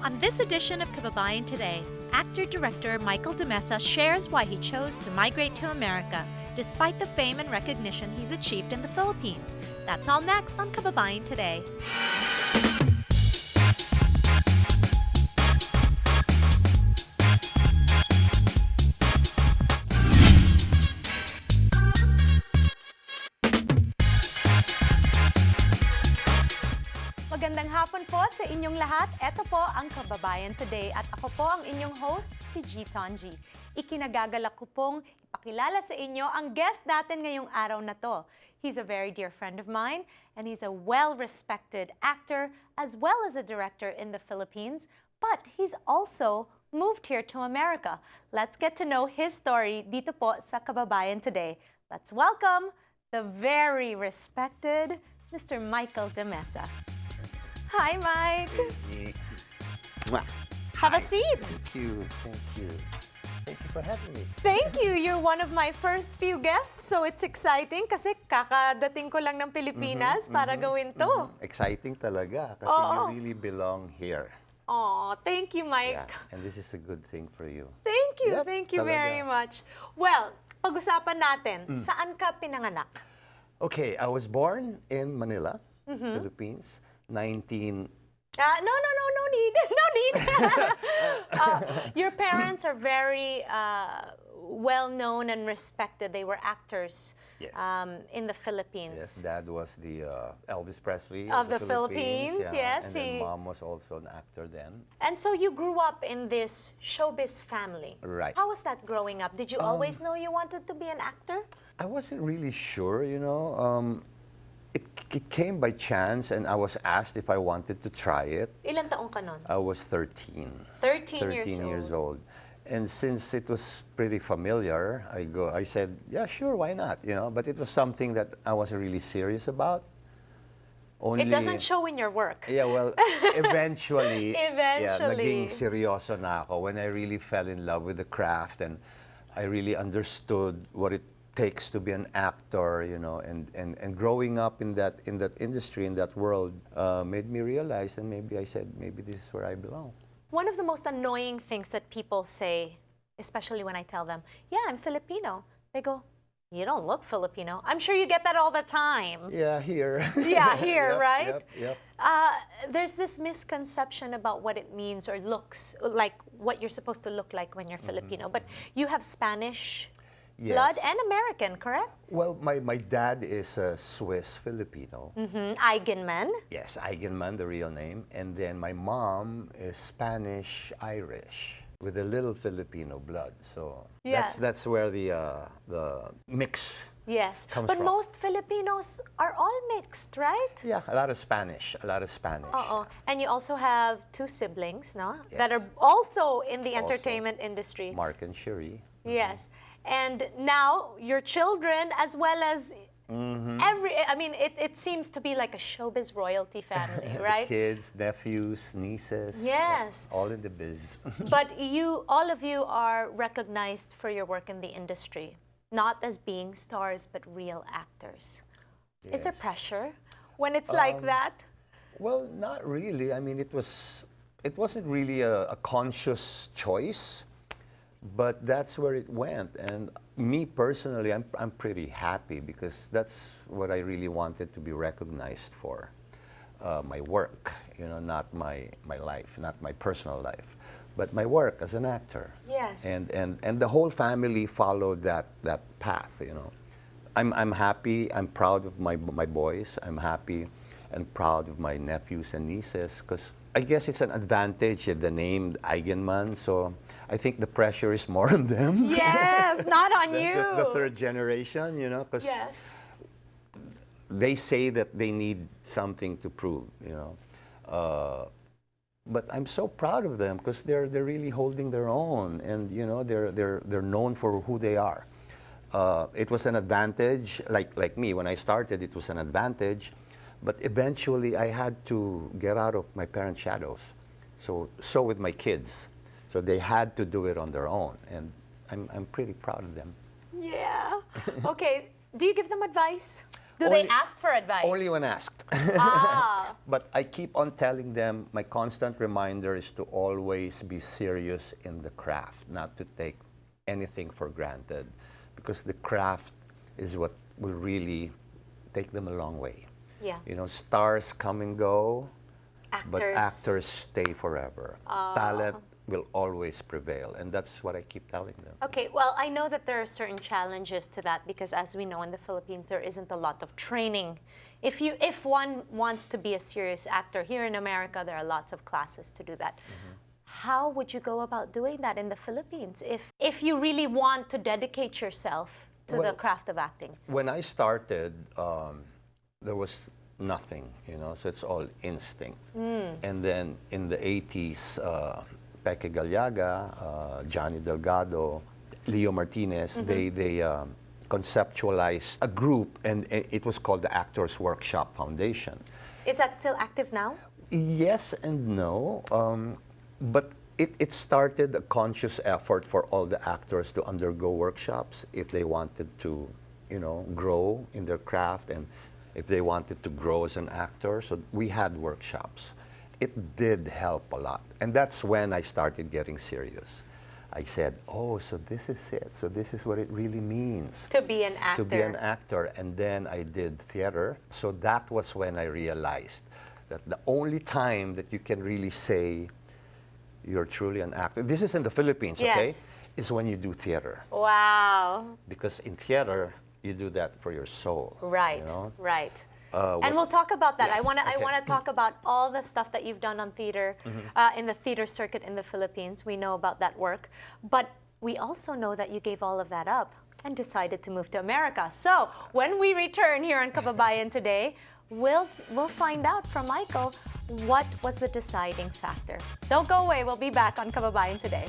On this edition of Kababayan Today, actor-director Michael de Mesa shares why he chose to migrate to America, despite the fame and recognition he's achieved in the Philippines. That's all next on Kababayan Today. Magandang hapon po sa inyong lahat. Ito po ang Kababayan Today at ako po ang inyong host, si G. Tonji. Ikinagagalak ko pong ipakilala sa inyo ang guest natin ngayong araw na to. He's a very dear friend of mine and he's a well-respected actor as well as a director in the Philippines, but he's also moved here to America. Let's get to know his story dito po sa Kababayan Today. Let's welcome the very respected Mr. Michael de Mesa. Hi, Mike. Have a seat. Thank you. Thank you. Thank you for having me. Thank you. You're one of my first few guests, so it's exciting kasi kakadating ko lang ng Pilipinas para gawin to. Exciting talaga kasi you really belong here. Oh, thank you, Mike. Yeah, and this is a good thing for you. Thank you. Yep, Thank you talaga. very much. Well, pag-usapan natin, saan ka pinanganak? Okay, I was born in Manila, Philippines, No need. No need. Your parents are very well-known and respected. They were actors Yes. in the Philippines. Yes, Dad was the Elvis Presley Of the Philippines, yeah, yes, and then Mom was also an actor then. And so you grew up in this showbiz family. Right. How was that growing up? Did you always know you wanted to be an actor? I wasn't really sure, you know. It came by chance, and I was asked if I wanted to try it. Ilan taong ka nun? I was 13. 13 years old. And since it was pretty familiar, I said, yeah, sure, why not? You know, but it was something that I wasn't really serious about. Only, It doesn't show in your work. Yeah, well, eventually, yeah, Eventually. naging seryoso na ako when I really fell in love with the craft and I really understood what it takes to be an actor, you know, and growing up in that industry, in that world, made me realize, and maybe I said, maybe this is where I belong. One of the most annoying things that people say, especially when I tell them, yeah, I'm Filipino, they go, you don't look Filipino. I'm sure you get that all the time. Yeah, here. Yeah, here, Yep, right? Yep. There's this misconception about what it means or looks, like what you're supposed to look like when you're Filipino. But you have Spanish blood and American, correct? Well, my dad is a Swiss Filipino. Eigenmann. Yes, Eigenmann, the real name. And then my mom is Spanish Irish with a little Filipino blood. So Yeah. that's where the mix Yes, comes but from. most Filipinos are all mixed, right? Yeah, a lot of Spanish. And you also have two siblings, no? Yes. That are also in the Also. entertainment industry. Mark and Shuri. Yes. And now your children, as well as it seems to be like a showbiz royalty family, right? Kids, nephews, nieces. Yes. All in the biz. But all of you are recognized for your work in the industry, not as being stars, but real actors. Is there Yes. pressure when it's like that? Well, not really. I mean, it wasn't really a conscious choice, but that's where it went. And me personally, I'm pretty happy because that's what I really wanted to be recognized for. My work, you know, not my life, not my personal life, but my work as an actor. Yes. And the whole family followed that path, you know. I'm happy, I'm proud of my boys. I'm happy and proud of my nephews and nieces because I guess it's an advantage, the name Eigenmann, so I think the pressure is more on them. Yes, not on than you. The third generation, you know, because Yes. they say that they need something to prove, you know. But I'm so proud of them because they're really holding their own, and you know they're known for who they are. It was an advantage, like me when I started. It was an advantage. But eventually, I had to get out of my parents' shadows. So with my kids. So they had to do it on their own, and I'm pretty proud of them. Yeah. Okay. Do you give them advice? Do they ask for advice? Only when asked. Ah. But I keep on telling them, my constant reminder is to always be serious in the craft, not to take anything for granted, because the craft is what will really take them a long way. Yeah. You know, stars come and go, but Actors. actors stay forever. Talent will always prevail, and that's what I keep telling them. Okay, well, I know that there are certain challenges to that because, as we know, in the Philippines, there isn't a lot of training. If one wants to be a serious actor here in America, there are lots of classes to do that. How would you go about doing that in the Philippines if you really want to dedicate yourself to the Well, craft of acting? When I started, there was nothing, you know, so it's all instinct. And then in the 80s, Peque Galiaga, Johnny Delgado, Leo Martinez, they conceptualized a group, and it was called the Actors Workshop Foundation. Is that still active now? Yes and no, but it started a conscious effort for all the actors to undergo workshops if they wanted to, you know, grow in their craft and if they wanted to grow as an actor. So we had workshops. It did help a lot. And that's when I started getting serious. I said, oh, so this is it. So this is what it really means. To be an actor. To be an actor. And then I did theater. So that was when I realized that the only time that you can really say you're truly an actor, this is in the Philippines, okay, Yes. is when you do theater. Wow. Because in theater, you do that for your soul. Right, You know? right. And what- we'll talk about that. Yes, I okay. want to talk about all the stuff that you've done on theater, in the theater circuit in the Philippines. We know about that work. But we also know that you gave all of that up and decided to move to America. So when we return here on Kababayan Today, we'll find out from Michael what was the deciding factor. Don't go away. We'll be back on Kababayan Today.